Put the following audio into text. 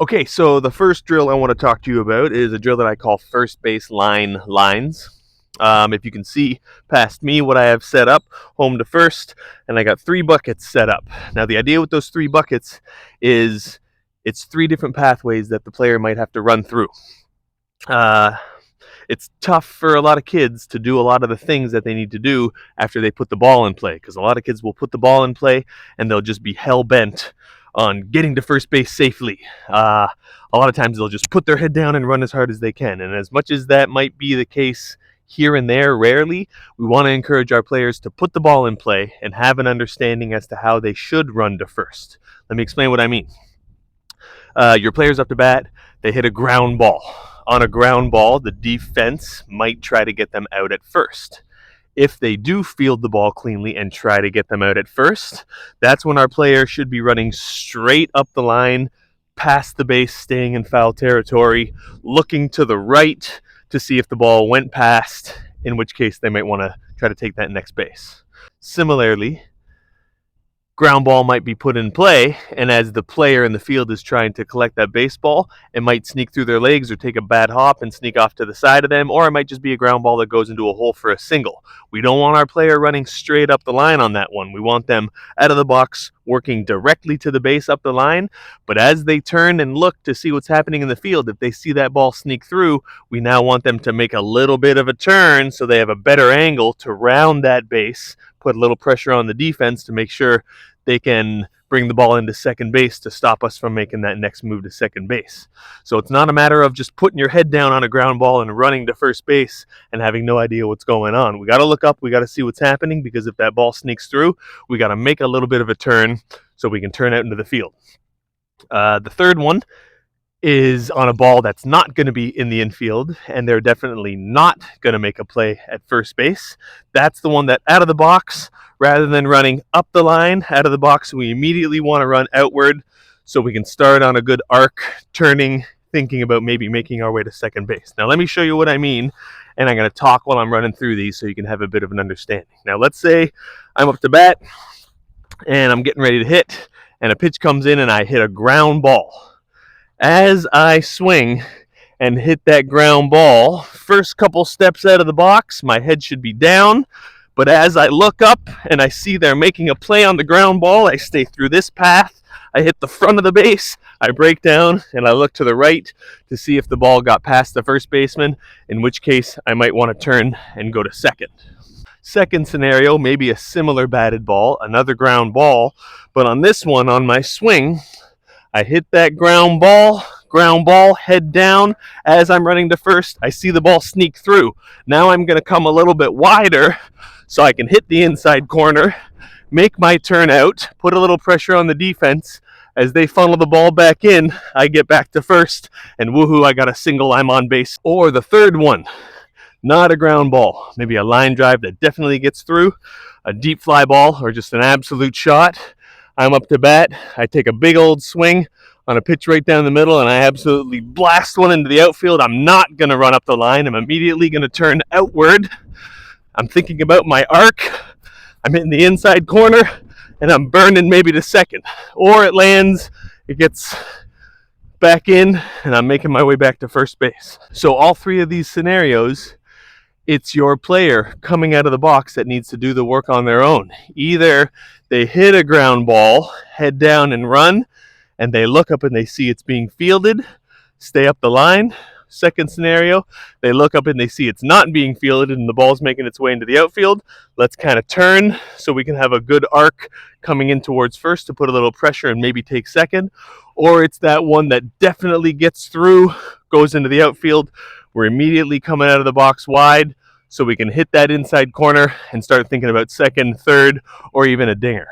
Okay, so the first drill I want to talk to you about is a drill that I call first base line lines. If you can see past me what I have set up, home to first, and I got 3 buckets set up. Now the idea with those 3 buckets is it's 3 different pathways that the player might have to run through. Uh, it's tough for a lot of kids to do a lot of the things that they need to do after they put the ball in play, because a lot of kids will put the ball in play and they'll just be hell-bent on getting to first base safely. A lot of times they'll just put their head down and run as hard as they can, and as much as that might be the case here and there, rarely, we want to encourage our players to put the ball in play and have an understanding as to how they should run to first. Let me explain what I mean. Your players up to bat, they hit a ground ball. On a ground ball, the defense might try to get them out at first. If they do field the ball cleanly and try to get them out at first, that's when our player should be running straight up the line, past the base, staying in foul territory, looking to the right to see if the ball went past, in which case they might want to try to take that next base. Similarly, ground ball might be put in play, and as the player in the field is trying to collect that baseball, it might sneak through their legs or take a bad hop and sneak off to the side of them, or it might just be a ground ball that goes into a hole for a single. We don't want our player running straight up the line on that one. We want them out of the box, working directly to the base up the line, but as they turn and look to see what's happening in the field, if they see that ball sneak through, we now want them to make a little bit of a turn so they have a better angle to round that base, put a little pressure on the defense to make sure they can bring the ball into second base to stop us from making that next move to second base. So it's not a matter of just putting your head down on a ground ball and running to first base and having no idea what's going on. We got to look up, we got to see what's happening, because if that ball sneaks through, we got to make a little bit of a turn so we can turn out into the field. The third one is on a ball that's not going to be in the infield, and they're definitely not going to make a play at first base. That's the one that out of the box, rather than running up the line, out of the box, we immediately want to run outward so we can start on a good arc, turning, thinking about maybe making our way to second base. Now let me show you what I mean, and I'm going to talk while I'm running through these so you can have a bit of an understanding. Now let's say I'm up to bat, and I'm getting ready to hit, and a pitch comes in and I hit a ground ball. As I swing and hit that ground ball, first couple steps out of the box, my head should be down. But as I look up and I see they're making a play on the ground ball, I stay through this path. I hit the front of the base, I break down, and I look to the right to see if the ball got past the first baseman, in which case I might want to turn and go to second. Second scenario, maybe a similar batted ball, another ground ball, but on this one, on my swing, I hit that ground ball, head down. As I'm running to first, I see the ball sneak through. Now I'm going to come a little bit wider so I can hit the inside corner, make my turn out, put a little pressure on the defense. As they funnel the ball back in, I get back to first, and woohoo, I got a single, I'm on base. Or the third one, not a ground ball, maybe a line drive that definitely gets through, a deep fly ball, or just an absolute shot. I'm up to bat, I take a big old swing on a pitch right down the middle, and I absolutely blast one into the outfield. I'm not going to run up the line. I'm immediately going to turn outward. I'm thinking about my arc. I'm in the inside corner, and I'm burning maybe to second. Or it lands, it gets back in, and I'm making my way back to first base. So all 3 of these scenarios, it's your player coming out of the box that needs to do the work on their own. Either they hit a ground ball, head down and run, and they look up and they see it's being fielded, stay up the line. Second scenario, they look up and they see it's not being fielded and the ball's making its way into the outfield. Let's kind of turn so we can have a good arc coming in towards first to put a little pressure and maybe take second. Or it's that one that definitely gets through, goes into the outfield. We're immediately coming out of the box wide so we can hit that inside corner and start thinking about second, third, or even a dinger.